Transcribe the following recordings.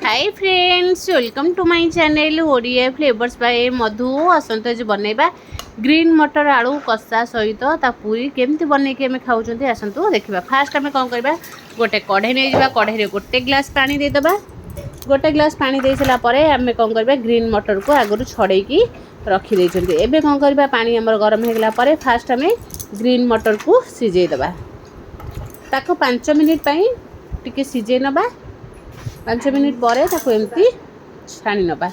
Hi friends, welcome to my channel Odia flavours by Madhu. आसंत आज बनैबा ग्रीन मटर आलू कषा सहित ता पूरी केमती बनैके आम खाऊँ आसतु देखा। फास्ट आम कौन करवा, गोटे कढ़ई नहीं जावा, कढ़ई रे गोटे ग्लास पानी देदेबा। गोटे ग्लास पानी दे सारा पर आम कौन करवा, ग्रीन मटर को आगु छड़ेकी रखी एबे कौन करवा, पानी आमर गरम होगला पर फास्ट आम ग्रीन मटर को सिझेदेबा। ताको 5 मिनिट टिके सिझे नबा। 5 मिनिट पर एमती छाणी नबा।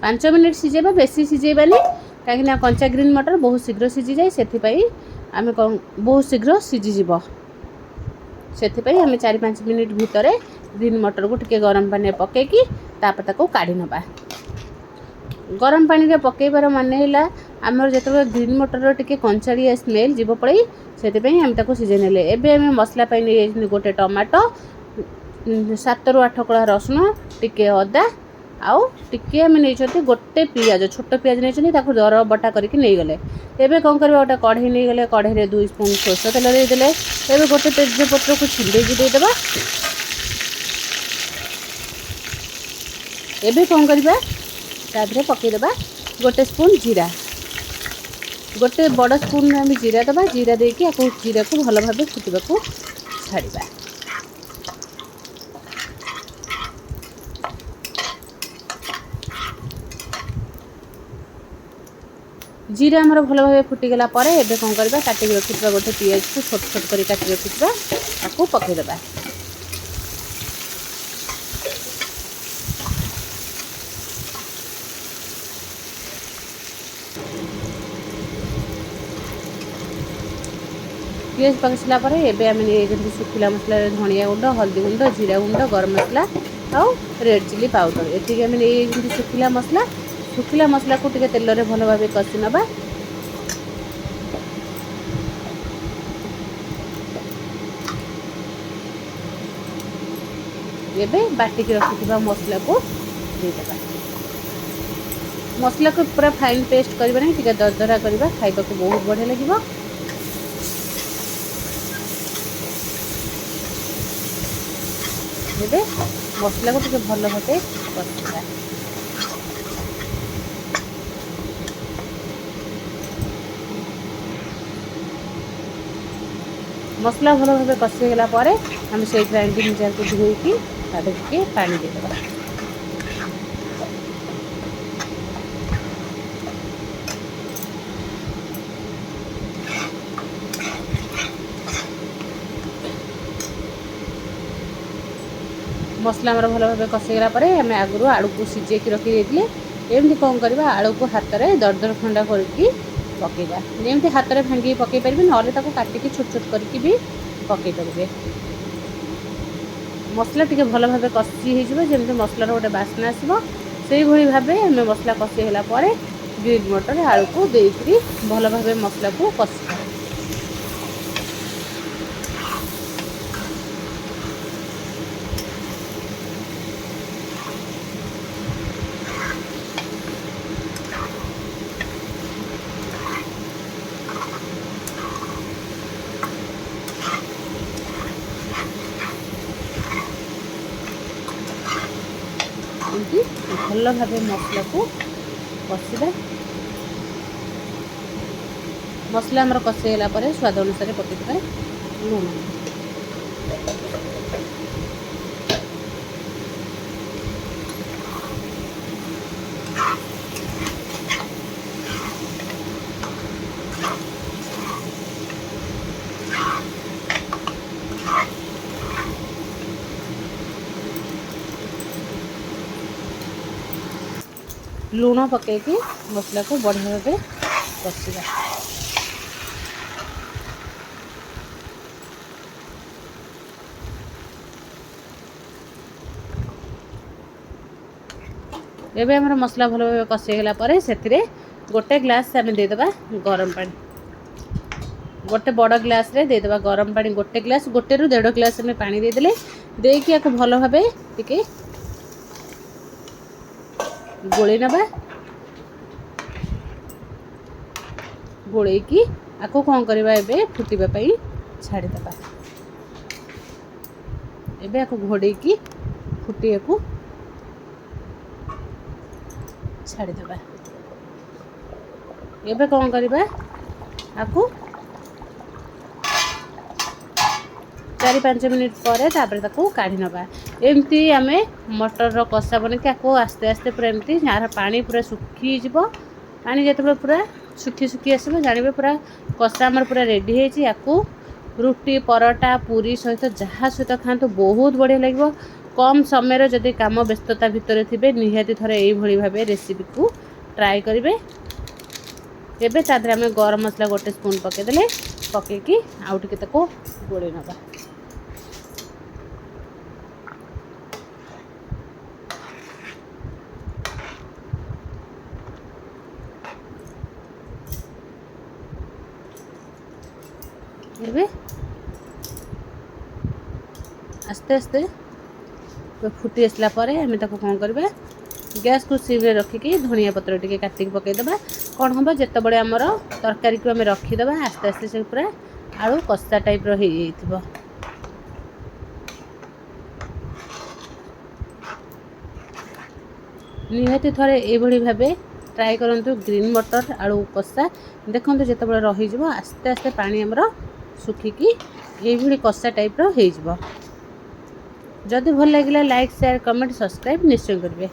5 मिनिट सिझेबा, बेसी सिझेबानी कहीं कंचा ग्रीन मटर बहुत शीघ्र सिझी जाए। से आम कौन बहुत शीघ्र सिझीज से आम 4-5 मिनिट भितर ग्रीन मटर को टिके गरम पानी पकईकी तापर काढ़ी नबा। गरम पानी रे पकईबार माने है आमर जो ग्रीन मटर टिके कंचाड़िया स्मेल जीव पड़े से आम सिझे नेले। एबे आम मसला पाई गोटे टमाटो, 7 ରୁ 8 कड़ा रसुण, टिके अदा आउ टिके आम नहीं गोटे पियाज, छोट पियाज नहीं दर बटा करके नहीं गले। एबे कौन कर गोटे कढ़ई नहीं गले, कढ़ई रे 2 स्पून सोरष तेल देदेले। एबे गोटे तेजपत्र को छिंडेकी देदेबा। एबे कौन करबा, तादरे पकईदेबा गोटे स्पून जीरा, गोटे बड़ स्पून आम जीरा दबा। जीरा देकी जीरा को भल भाव फुटवा छाड़ा। जीरा आमर भल भाव फुटीगला पर एबे कौन करबा, काटिक रखिथिबा गोटे पियाज को छोट छोट कर काटिक रखिथिबा ताको पकईदेबा। पियाज पकईला पर एबे आम सुखिला मसला धनिया गुंड, हल्दी गुंड, जीरा गुंड, गरम मसला आउ रेड चिली पाउडर एति आम सुखिला मसला को टिके तेल रे भल भाव कषि नबा। एबे बाटिक रखिथिबा मसला को देदेबा। मसला को पूरा फाइन पेस्ट करबा नहीं, टिके दरदरा करबा, खाइबा को बहुत बढ़िया लागिबो। एबे मसला को टिके भल भाव कषिबा। मसला भल भाव कषिगला पर आम से ग्राइंडिंग जार को धोईकी टे पानी देदेबा। मसला आमर भल भाव कषिगला पर आम आगु आलू को सिझेकी रखी देते। एमती कौन करवा, आलू को हाथ में दरदर खंडा करके पकेबा। जमी हाथ में भांगी पकई पारे ना काटिकी छोट छोट करके भी पकई पारे। मसला टिके भल भाव कषि जमी मसलार गोटे बास्ना आसो से भाव आम मसला कषिगला पर ग्रीन मटर आलू को देकरी भल भाव मसला को कषि। भल भाव मसला को कषिबा। मसला आमर कषिगला पर स्वाद अनुसार पकईदेबा लुण। लुण पकईकी मसला को बढ़िया भाव कषिबा। एबे हमर मसला भल भाव कषिगला पर से गोटे ग्लास आम देदेबा गरम पानी। गोटे बड़ ग्लास रे देदेबा गरम पानी, गोटे ग्लास, 1 ରୁ 1.5 ग्लास आम पानी देदेले। देकी याको भल भाव टिके गोले नबा। गोलेकी आको कौन करबा, एबे फुटीबा पई छाड़ी देबा। एबे आको घोड़ेकी ଫୁଟିବାକୁ ଛାଡ଼ିଦେବା। ଏବେ କ'ଣ କରିବା, ଆକୁ 4-5 ମିନିଟ୍ ପରେ ତାପରେ ତାକୁ କାଢ଼ି ନେବା। ଏମିତି ଆମେ ମଟରର କଷା ବନେଇକି ଆକୁ ଆସ୍ତେ ଆସ୍ତେ ପୁରା ଏମିତି ଯାହାର ପାଣି ପୁରା ଶୁଖିଯିବ, ପାଣି ଯେତେବେଳେ ପୁରା ଶୁଖି ଆସିବ ଜାଣିବେ ପୁରା କଷା ଆମର ପୁରା ରେଡ଼ି ହେଇଛି। ୟାକୁ ରୁଟି, ପରଟା, ପୁରୀ ସହିତ ଯାହା ସହିତ ଖାଆନ୍ତୁ ବହୁତ ବଢ଼ିଆ ଲାଗିବ। କମ୍ ସମୟରେ ଯଦି କାମ ବ୍ୟସ୍ତତା ଭିତରେ ଥିବେ ନିହାତି ଥରେ ଏଇଭଳି ଭାବେ ରେସିପିକୁ ଟ୍ରାଏ କରିବେ। ଏବେ ତା ଦେହରେ ଆମେ ଗରମ ମସଲା 1 ସ୍ପୁନ୍ ପକାଇଦେଲେ, ପକାଇକି ଆଉ ଟିକେ ତାକୁ ଗୋଳେଇ ନେବା। ଏବେ ଆସ୍ତେ ଆସ୍ତେ ଫୁଟି ଆସିଲା ପରେ ଆମେ ତାକୁ କ'ଣ କରିବା, ଗ୍ୟାସ୍କୁ ସିମ୍ରେ ରଖିକି ଧନିଆ ପତ୍ର ଟିକେ କାଟିକି ପକାଇଦେବା। କ'ଣ ହେବ, ଯେତେବେଳେ ଆମର ତରକାରୀକୁ ଆମେ ରଖିଦେବା ଆସ୍ତେ ଆସ୍ତେ ସେ ପୁରା ଆଳୁ କଷା ଟାଇପ୍ର ହେଇଯାଇଥିବ। ନିହାତି ଥରେ ଏଇଭଳି ଭାବେ ଟ୍ରାଏ କରନ୍ତୁ ଗ୍ରୀନ୍ ମଟର ଆଳୁ କଷା। ଦେଖନ୍ତୁ ଯେତେବେଳେ ରହିଯିବ ଆସ୍ତେ ଆସ୍ତେ ପାଣି ଆମର ଶୁଖିକି ଏଇଭଳି କଷା ଟାଇପ୍ର ହେଇଯିବ। ଯଦି ଭଲ ଲାଗିଲା ଲାଇକ୍, ସେୟାର, କମେଣ୍ଟ, ସବସ୍କ୍ରାଇବ୍ ନିଶ୍ଚୟ କରିବେ।